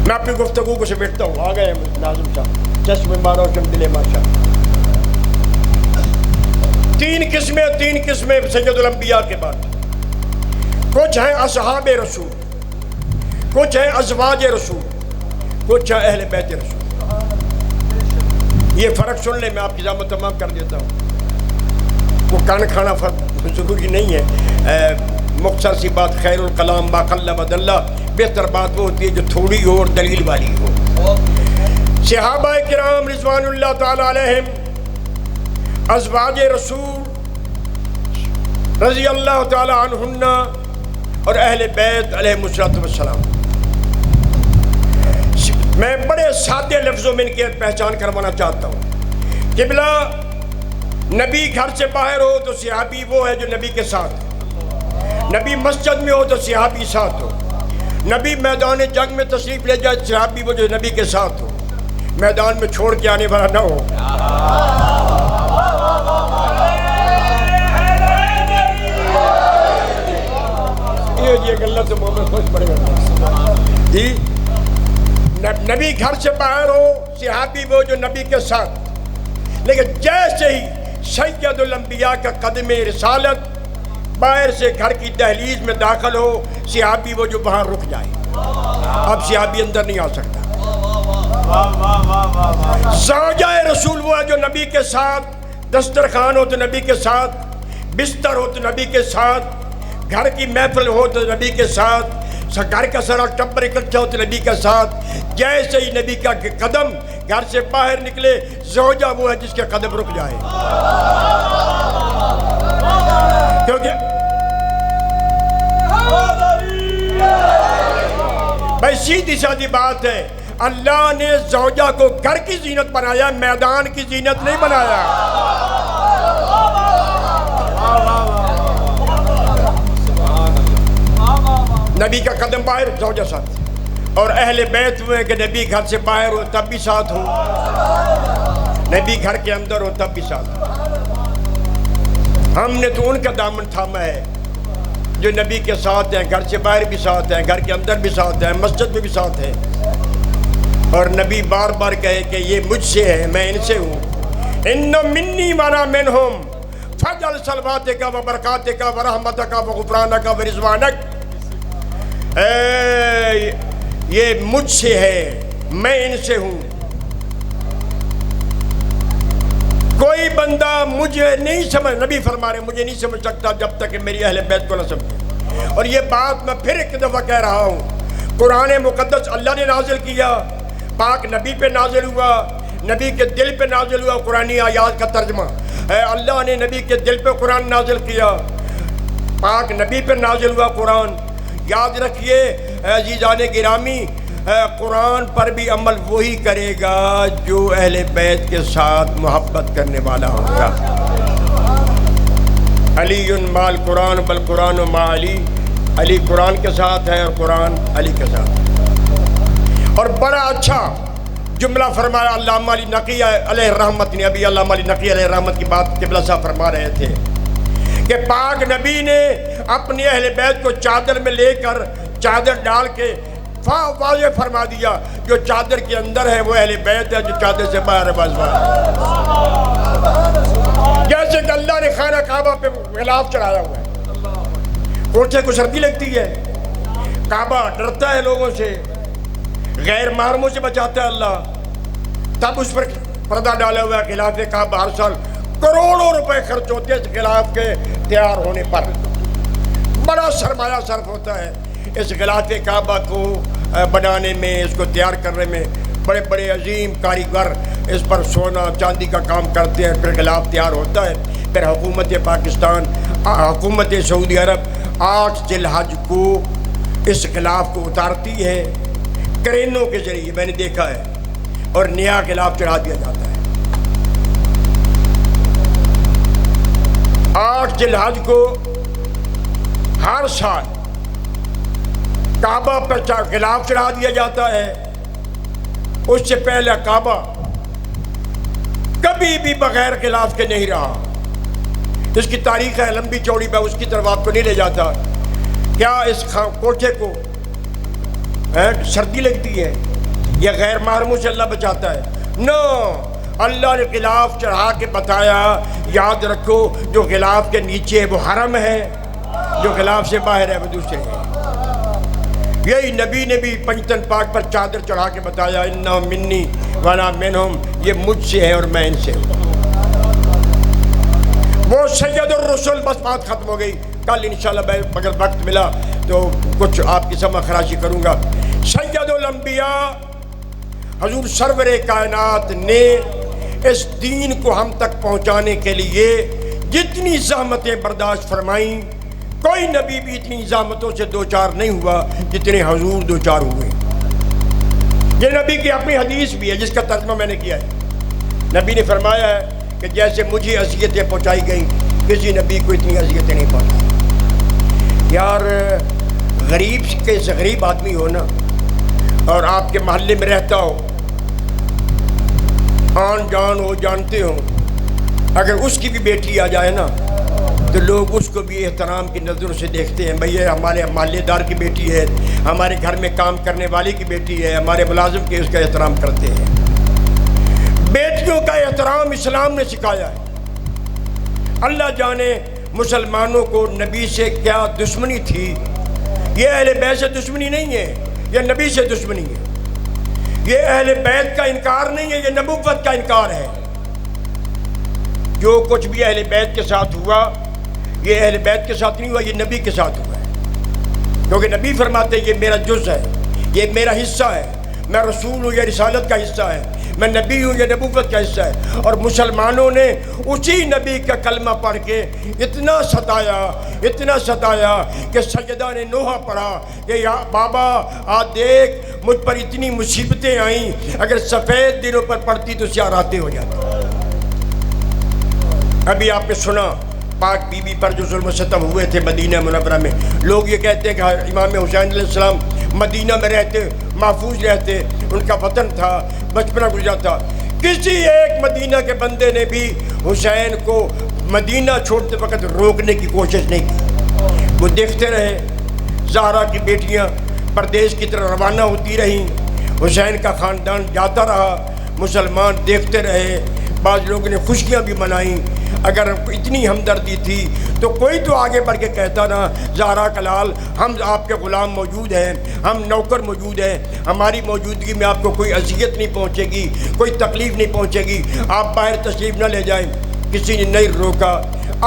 میں اپنی گفتگو کو سمیٹتا ہوں، آ گئے ناظم صاحب، چشم مارو شم دل ماشا۔ تین قسمیں سید الانبیاء کے بعد، کچھ ہیں اصحاب رسول، کچھ ہیں ازواج رسول، کچھ ہیں اہل بیت رسول۔ یہ فرق سن لیں، میں آپ کی زحمت تمام کر دیتا ہوں، وہ کان کھانا فرق ضروری نہیں ہے، مختصر سی بات، خیر الکلام ما قل و دل، بہتر بات وہ ہوتی ہے جو تھوڑی ہو اور دلیل والی ہو۔ صحابہ کرام رضوان اللہ تعالی علیہم، ازواج رسول رضی اللہ تعالی عنہن اور اہل بیت علیہم السلام، میں بڑے سادے لفظوں میں ان کی پہچان کروانا چاہتا ہوں۔ قبلہ، نبی گھر سے باہر ہو تو صحابی وہ ہے جو نبی کے ساتھ ہے، نبی مسجد میں ہو تو صحابی ساتھ ہو، نبی میدان جنگ میں تشریف لے جائے صحابی وہ جو نبی کے ساتھ ہو، میدان میں چھوڑ کے آنے والا نہ ہو۔ یہ غلط سے مومن خوش پڑے گا جی، نبی گھر سے باہر ہو، صحابی وہ جو نبی کے ساتھ، لیکن جیسے ہی سید الانبیاء کا قدم رسالت باہر سے گھر کی دہلیز میں داخل ہو، صحابی وہ جو وہاں رک جائے، اب صحابی اندر نہیں آ سکتا۔ زوجہ رسول وہ ہے جو نبی کے ساتھ، دسترخوان ہو تو نبی کے ساتھ، بستر ہو تو نبی کے ساتھ، گھر کی محفل ہو تو نبی کے ساتھ، گھر کا سارا ٹبر اکٹھا ہو تو نبی کے ساتھ۔ جیسے ہی نبی کا قدم گھر سے باہر نکلے، زوجہ وہ ہے جس کے قدم رک جائے، کیونکہ بھائی سیدھی سادی بات ہے، اللہ نے زوجہ کو گھر کی زینت بنایا، میدان کی زینت نہیں بنایا۔ نبی کا قدم باہر، زوجہ ساتھ، اور اہل بیت میں کہ نبی گھر سے باہر ہو تب بھی ساتھ ہو، نبی گھر کے اندر ہو تب بھی ساتھ ہو۔ ہم نے تو ان کا دامن تھاما ہے جو نبی کے ساتھ ہیں، گھر سے باہر بھی ساتھ ہیں، گھر کے اندر بھی ساتھ ہیں، مسجد میں بھی ساتھ ہیں، اور نبی بار بار کہے کہ یہ مجھ سے ہے، میں ان سے ہوں۔ ان منی وانا منہم فجل صلواتک و برکاتک و رحمتک و غفرانک و رضوانک، یہ مجھ سے ہے، میں ان سے ہوں۔ کوئی بندہ مجھے نہیں سمجھ، نبی فرما رہے مجھے نہیں سمجھ سکتا جب تک کہ میری اہل بیت کو نہ سمجھے۔ اور یہ بات میں پھر ایک دفعہ کہہ رہا ہوں، قرآن مقدس اللہ نے نازل کیا، پاک نبی پہ نازل ہوا، نبی کے دل پہ نازل ہوا قرآنی آیات کا ترجمہ، اللہ نے نبی کے دل پہ قرآن نازل کیا، پاک نبی پہ نازل ہوا قرآن۔ یاد رکھیے عزیزان گرامی، قرآن پر بھی عمل وہی کرے گا جو اہل بیت کے ساتھ محبت کرنے والا ہوگا۔ علی مال قرآن بل قرآن و ما علی، علی قرآن کے ساتھ ہے اور قرآن علی کے ساتھ ہے۔ اور بڑا اچھا جملہ فرمایا علامہ علی نقی علیہ الرحمت نے، ابھی علامہ علی نقی علیہ الرحمت کی بات قبلہ صاحب فرما رہے تھے کہ پاک نبی نے اپنی اہل بیت کو چادر میں لے کر چادر ڈال کے واضح فرما دیا جو چادر کے اندر ہے وہ اہل بیت ہے، جو چادر سے باہر ہے بس جیسے کہ اللہ نے خانہ کعبہ پہ غلاف چڑھایا ہوا ہے، کوٹھے کو سردی لگتی ہے، کعبہ ڈرتا ہے لوگوں سے، غیر محرموں سے بچاتا ہے اللہ، تب اس پر پردہ ڈالا ہوا ہے غلاف کعبہ۔ ہر سال کروڑوں روپے خرچ ہوتے ہیں اس غلاف کے تیار ہونے پر، بڑا سرمایہ صرف ہوتا ہے اس غلاف کعبہ کو بنانے میں، اس کو تیار کرنے میں، بڑے بڑے عظیم کاریگر اس پر سونا چاندی کا کام کرتے ہیں، پھر غلاف تیار ہوتا ہے، پھر حکومت پاکستان، حکومت سعودی عرب 8 ذی الحج کو اس غلاف کو اتارتی ہے کرینوں کے ذریعے، میں نے دیکھا ہے، اور نیا غلاف چڑھا دیا جاتا ہے۔ 8 ذی الحج کو ہر سال کعبہ پر غلاف چڑھا دیا جاتا ہے۔ اس سے پہلے کعبہ کبھی بھی بغیر غلاف کے نہیں رہا، اس کی تاریخ ہے لمبی چوڑی، میں اس کی طرف آپ کو نہیں لے جاتا۔ کیا اس کوٹھے کو سردی لگتی ہے یا غیر محرموں سے اللہ بچاتا ہے؟ نو، اللہ نے غلاف چڑھا کے بتایا، یاد رکھو جو غلاف کے نیچے ہے وہ حرم ہے، جو غلاف سے باہر ہے وہ دوسرے ہے۔ یہی نبی نے بھی پنجتن پاک پر چادر چڑھا کے بتایا، انہم منی وانا منہم، یہ مجھ سے ہے اور میں ان سے ہوں۔ وہ سید الرسل، بس بات ختم ہو گئی۔ کل انشاءاللہ اگر وقت ملا تو کچھ آپ کی سمع خراشی کروں گا۔ سید الانبیاء حضور سرور کائنات نے اس دین کو ہم تک پہنچانے کے لیے جتنی زحمتیں برداشت فرمائیں، کوئی نبی بھی اتنی زحمتوں سے دوچار نہیں ہوا جتنے حضور دوچار ہوئے۔ یہ نبی کی اپنی حدیث بھی ہے جس کا ترجمہ میں نے کیا ہے۔ نبی نے فرمایا ہے کہ جیسے مجھے اذیتیں پہنچائی گئیں کسی نبی کو اتنی اذیتیں نہیں پہنچائی۔ یار غریب کے سے غریب آدمی ہو نا، اور آپ کے محلے میں رہتا ہو، آن جان ہو، جانتے ہو، اگر اس کی بھی بیٹی آ جائے نا تو لوگ اس کو بھی احترام کی نظروں سے دیکھتے ہیں، بھئی یہ ہمارے محلے دار کی بیٹی ہے، ہمارے گھر میں کام کرنے والی کی بیٹی ہے، ہمارے ملازم کے اس کا احترام کرتے ہیں۔ بیٹیوں کا احترام اسلام نے سکھایا ہے۔ اللہ جانے مسلمانوں کو نبی سے کیا دشمنی تھی، یہ اہل بیت سے دشمنی نہیں ہے، یہ نبی سے دشمنی ہے، یہ اہل بیت کا انکار نہیں ہے، یہ نبوت کا انکار ہے۔ جو کچھ بھی اہل بیت کے ساتھ ہوا یہ اہل بیت کے ساتھ نہیں ہوا، یہ نبی کے ساتھ ہوا ہے، کیونکہ نبی فرماتے ہیں یہ میرا جز ہے، یہ میرا حصہ ہے، میں رسول ہوں، یہ رسالت کا حصہ ہے، میں نبی ہوں، یہ نبوت کا حصہ ہے۔ اور مسلمانوں نے اسی نبی کا کلمہ پڑھ کے اتنا ستایا کہ سجدہ نے نوحہ پڑھا کہ یا بابا آج دیکھ مجھ پر اتنی مصیبتیں آئیں، اگر سفید دنوں پر پڑتی تو سیاہ راتیں ہو جاتی۔ ابھی آپ نے سنا پاک بی بی پر جو ظلم و ستم ہوئے تھے مدینہ منورہ میں، لوگ یہ کہتے ہیں کہ امام حسین علیہ السلام مدینہ میں رہتے، محفوظ رہتے، ان کا وطن تھا، بچپنا گزرا تھا۔ کسی ایک مدینہ کے بندے نے بھی حسین کو مدینہ چھوڑتے وقت روکنے کی کوشش نہیں کی۔ وہ دیکھتے رہے، زہرا کی بیٹیاں پردیس کی طرف روانہ ہوتی رہیں، حسین کا خاندان جاتا رہا، مسلمان دیکھتے رہے، بعض لوگوں نے خوشیاں بھی منائیں۔ اگر اتنی ہمدردی تھی تو کوئی تو آگے بڑھ کے کہتا نا زہرا کا لال ہم آپ کے غلام موجود ہیں، ہم نوکر موجود ہیں، ہماری موجودگی میں آپ کو کوئی اذیت نہیں پہنچے گی، کوئی تکلیف نہیں پہنچے گی، آپ باہر تشریف نہ لے جائیں۔ کسی نے نہیں روکا۔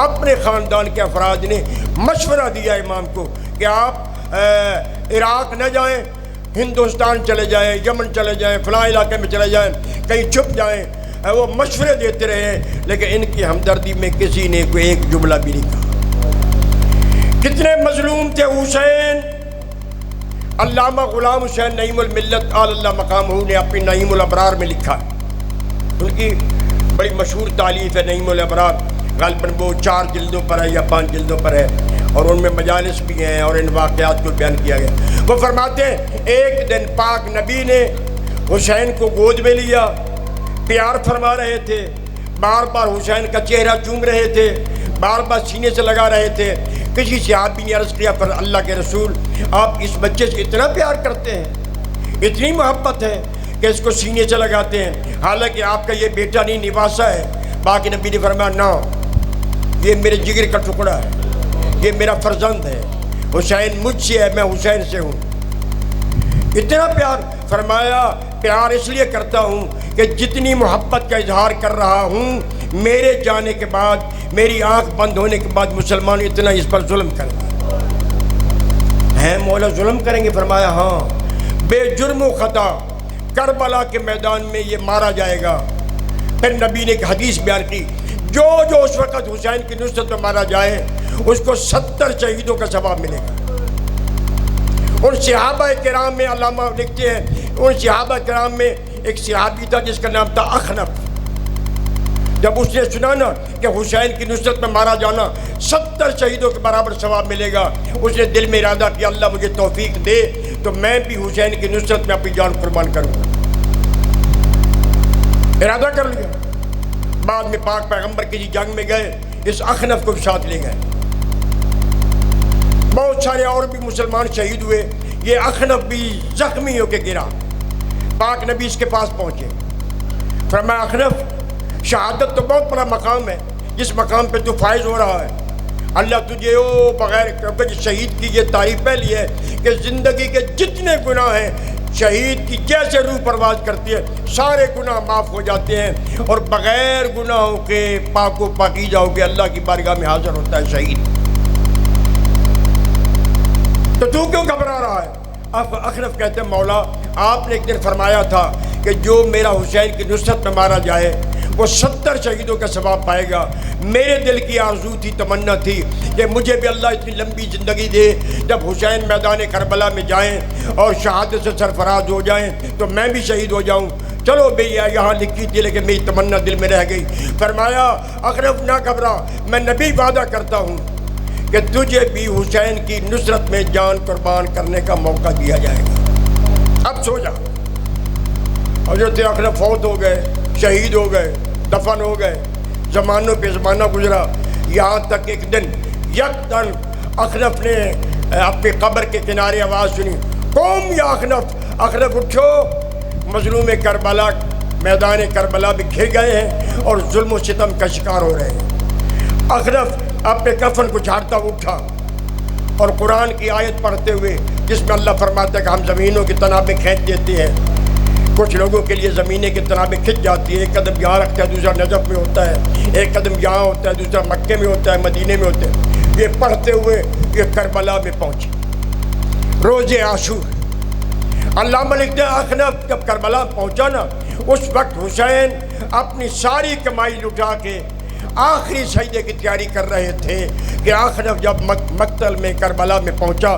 اپنے خاندان کے افراد نے مشورہ دیا امام کو کہ آپ عراق نہ جائیں، ہندوستان چلے جائیں، یمن چلے جائیں، فلاں علاقے میں چلے جائیں، کہیں چھپ جائیں، وہ مشورے دیتے رہے، لیکن ان کی ہمدردی میں کسی نے کوئی ایک جملہ بھی نہیں کہا۔ کتنے مظلوم تھے حسین۔ علامہ غلام حسین نعیم الملت آل اللہ مقامہ نے اپنی نعیم الابرار میں لکھا ہے، ان کی بڑی مشہور تالیف ہے نعیم الابرار، غالباً وہ 4 جلدوں پر ہے یا 5 جلدوں پر ہے، اور ان میں مجالس بھی ہیں اور ان واقعات کو بیان کیا گیا۔ وہ فرماتے ہیں ایک دن پاک نبی نے حسین کو گود میں لیا، پیار فرما رہے تھے، بار بار حسین کا چہرہ چوم رہے تھے، بار بار سینے سے لگا رہے تھے۔ کسی صحابی نے عرض کیا، پر اللہ کے رسول آپ اس بچے سے اتنا پیار کرتے ہیں، اتنی محبت ہے کہ اس کو سینے سے لگاتے ہیں، حالانکہ آپ کا یہ بیٹا نہیں نواسا ہے۔ باقی نبی نے فرمایا نہ، یہ میرے جگر کا ٹکڑا ہے، یہ میرا فرزند ہے، حسین مجھ سے ہے، میں حسین سے ہوں۔ اتنا پیار فرمایا، پیار اس لیے کرتا ہوں کہ جتنی محبت کا اظہار کر رہا ہوں، میرے جانے کے بعد، میری آنکھ بند ہونے کے بعد مسلمان اتنا اس پر ظلم کریں گے۔ ہیں مولا ظلم کریں گے؟ فرمایا ہاں، بے جرم و خطا کربلا کے میدان میں یہ مارا جائے گا۔ پھر نبی نے ایک حدیث بیان کی، جو اس وقت حسین کی نصرت میں مارا جائے اس کو 70 شہیدوں کا ثواب ملے گا۔ ان صحابہ کرام میں علامہ لکھتے ہیں، ان صحابہ کرام میں ایک صحابی تھا جس کا نام تھا اخنف۔ جب اس نے سنا نا کہ حسین کی نصرت میں مارا جانا 70 شہیدوں کے برابر ثواب ملے گا، اس نے دل میں ارادہ کیا اللہ مجھے توفیق دے تو میں بھی حسین کی نصرت میں اپنی جان قربان کروں گا۔ ارادہ کر لیا۔ بعد میں پاک پیغمبر کسی جنگ میں گئے، اس اخنف کو بھی ساتھ لے گئے، بہت سارے اور بھی مسلمان شہید ہوئے، یہ اخنف بھی زخمی ہو کے گرا۔ پاک نبی اس کے پاس پہنچے، فرمایا اخنف شہادت تو بہت بڑا مقام ہے، جس مقام پہ تو فائز ہو رہا ہے، اللہ تجھے بغیر شہید کی یہ تعریف پہلی ہے کہ زندگی کے جتنے گناہ ہیں شہید کی جیسے روح پرواز کرتی ہے سارے گناہ معاف ہو جاتے ہیں، اور بغیر گناہوں کے پاک و پاکیزہ ہو کے اللہ کی بارگاہ میں حاضر ہوتا ہے شہید۔ تو کیوں گھبرا رہا ہے؟ اخنف کہتے ہیں مولا آپ نے ایک دن فرمایا تھا کہ جو میرا حسین کی نصرت میں مارا جائے وہ 70 شہیدوں کا ثواب پائے گا۔ میرے دل کی آرزو تھی، تمنا تھی کہ مجھے بھی اللہ اتنی لمبی زندگی دے، جب حسین میدان کربلا میں جائیں اور شہادت سے سرفراز ہو جائیں تو میں بھی شہید ہو جاؤں۔ چلو بھیا یہاں لکھی تھی لیکن میری تمنا دل میں رہ گئی۔ فرمایا اخنف نہ گھبرا، میں نبی وعدہ کرتا ہوں کہ تجھے بھی حسین کی نصرت میں جان قربان کرنے کا موقع دیا جائے گا، اب سو جا۔ حضرت اخنف فوت ہو گئے، شہید ہو گئے، دفن ہو گئے، زمانوں پہ زمانہ گزرا، یہاں تک ایک دن یکدم اخنف نے اپنی قبر کے کنارے آواز سنی، قوم یا اخنف، اخنف اٹھو، مظلوم کربلا میدان کربلا بھی گھر گئے ہیں اور ظلم و ستم کا شکار ہو رہے ہیں۔ اخنف اپنے کفن کو جھاڑتا اٹھا اور قرآن کی آیت پڑھتے ہوئے جس میں اللہ فرماتا ہے کہ ہم زمینوں کی تنابیں کھینچ دیتے ہیں، کچھ لوگوں کے لیے زمینیں کی تنابیں کھنچ جاتی ہے، ایک قدم یہاں رکھتا ہے دوسرا نجف میں ہوتا ہے، ایک قدم یہاں ہوتا ہے دوسرا مکے میں ہوتا ہے، مدینے میں ہوتے ہیں۔ یہ پڑھتے ہوئے یہ کربلا میں پہنچے، روز عاشور۔ علامہ لکھتے ہیں اخنف جب کربلا پہنچا نا، اس وقت حسین اپنی ساری کمائی لٹا کے آخری سجدے کی تیاری کر رہے تھے کہ اخنف جب مقتل میں کربلا میں پہنچا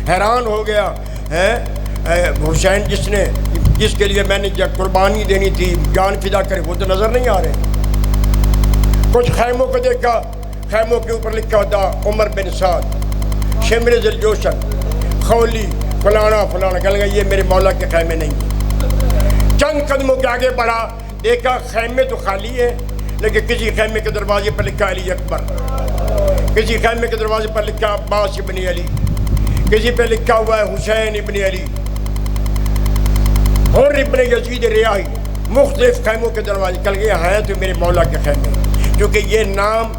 حیران ہو گیا ہے، حسین جس کے لیے میں نے قربانی دینی تھی، جان فدا کرے، وہ تو نظر نہیں آ رہے۔ کچھ خیموں کو دیکھا، خیموں کے اوپر لکھا ہوتا عمر بن سعد، شمر ذی الجوشن، خولی، فلانا فلانا، کہنے لگا یہ میرے مولا کے خیمے نہیں ہیں۔ چند قدموں کے آگے بڑھا، دیکھا خیمے تو خالی ہے، لیکن کسی خیمے کے دروازے پر لکھا علی اکبر، کسی خیمے کے دروازے پر لکھا عباس ابن علی، کسی پہ لکھا ہوا ہے حسین ابن علی، اور ابن یزید ریاحی، مختلف خیموں کے دروازے کل گئے ہیں تو میرے مولا کے خیمے، کیونکہ یہ نام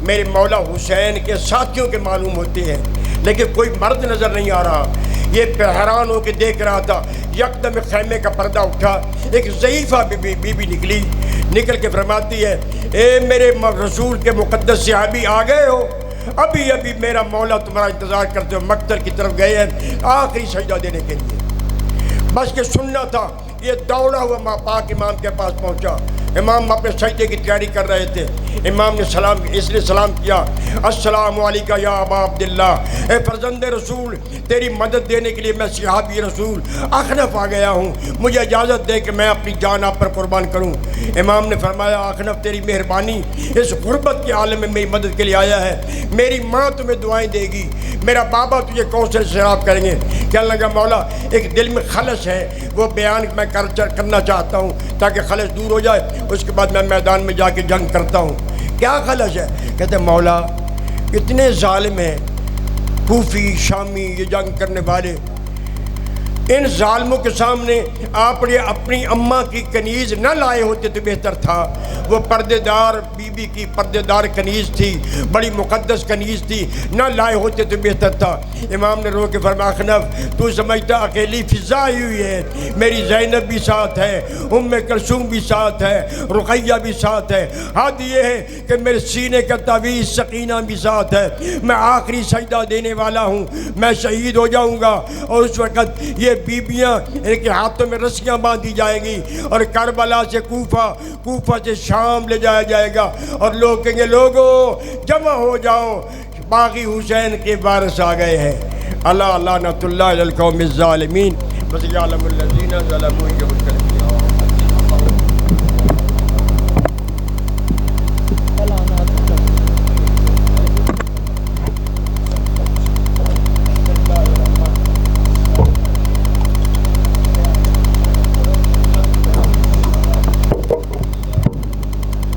میرے مولا حسین کے ساتھیوں کے معلوم ہوتے ہیں، لیکن کوئی مرد نظر نہیں آ رہا۔ یہ حیران ہو کے دیکھ رہا تھا، یکدم خیمے کا پردہ اٹھا، ایک ضعیفہ بی بی نکلی، نکل کے فرماتی ہے اے میرے رسول کے مقدس صحابی آ گئے ہو، ابھی میرا مولا تمہارا انتظار کرتے ہو، مقتل کی طرف گئے ہیں آخری سجدہ دینے کے لیے۔ بس کہ سننا تھا. یہ دوڑا ہوا پاک امام کے پاس پہنچا. امام اپنے سجدے کی تیاری کر رہے تھے. امام نے اس لیے سلام کیا, السلام علیکم یا ابا عبداللہ, اے فرزند رسول, تیری مدد دینے کے لیے میں صحابی رسول اخنف آ گیا ہوں, مجھے اجازت دے کہ میں اپنی جان آپ پر قربان کروں. امام نے فرمایا, اخنف تیری مہربانی, اس غربت کے عالم میں میری مدد کے لیے آیا ہے. میری ماں تمہیں دعائیں دے گی, میرا بابا تجھے کوثر سے سیراب کریں گے. کہنے لگا, مولا ایک دل میں خلش ہے, وہ بیان میں کرنا چاہتا ہوں تاکہ خلش دور ہو جائے, اس کے بعد میں میدان میں جا کے جنگ کرتا ہوں. کیا خلش ہے؟ کہتے مولا اتنے ظالم ہیں کوفی شامی یہ جنگ کرنے والے, ان ظالموں کے سامنے آپ نے اپنی اماں کی کنیز نہ لائے ہوتے تو بہتر تھا. وہ پردے دار بی بی کی پردے دار کنیز تھی, بڑی مقدس کنیز تھی, نہ لائے ہوتے تو بہتر تھا. امام نے رو کے فرمایا, اخنف تو سمجھتا اکیلی فضا ہی ہوئی ہے, میری زینب بھی ساتھ ہے, ام کلثوم بھی ساتھ ہے, رقیہ بھی ساتھ ہے, حد یہ ہے کہ میرے سینے کا تعویذ سکینہ بھی ساتھ ہے. میں آخری سجدہ دینے والا ہوں, میں شہید ہو جاؤں گا, اور اس وقت یہ بیبیاں ان کے ہاتھوں میں رسیاں باندھی جائیں گی, اور کربلا سے کوفہ سے شام لے جایا جائے گا, اور لوگ کہیں گے لوگوں جمع ہو جاؤ, باغی حسین کے وارث آ گئے ہیں. اللہ لعنت اللہ علی القوم الظالمین. بس یعلم الذین ظلموا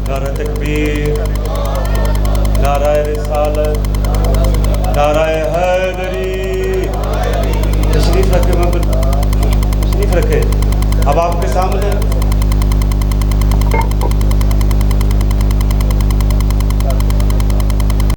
نعرہ تکبیر, نعرہ رسالت,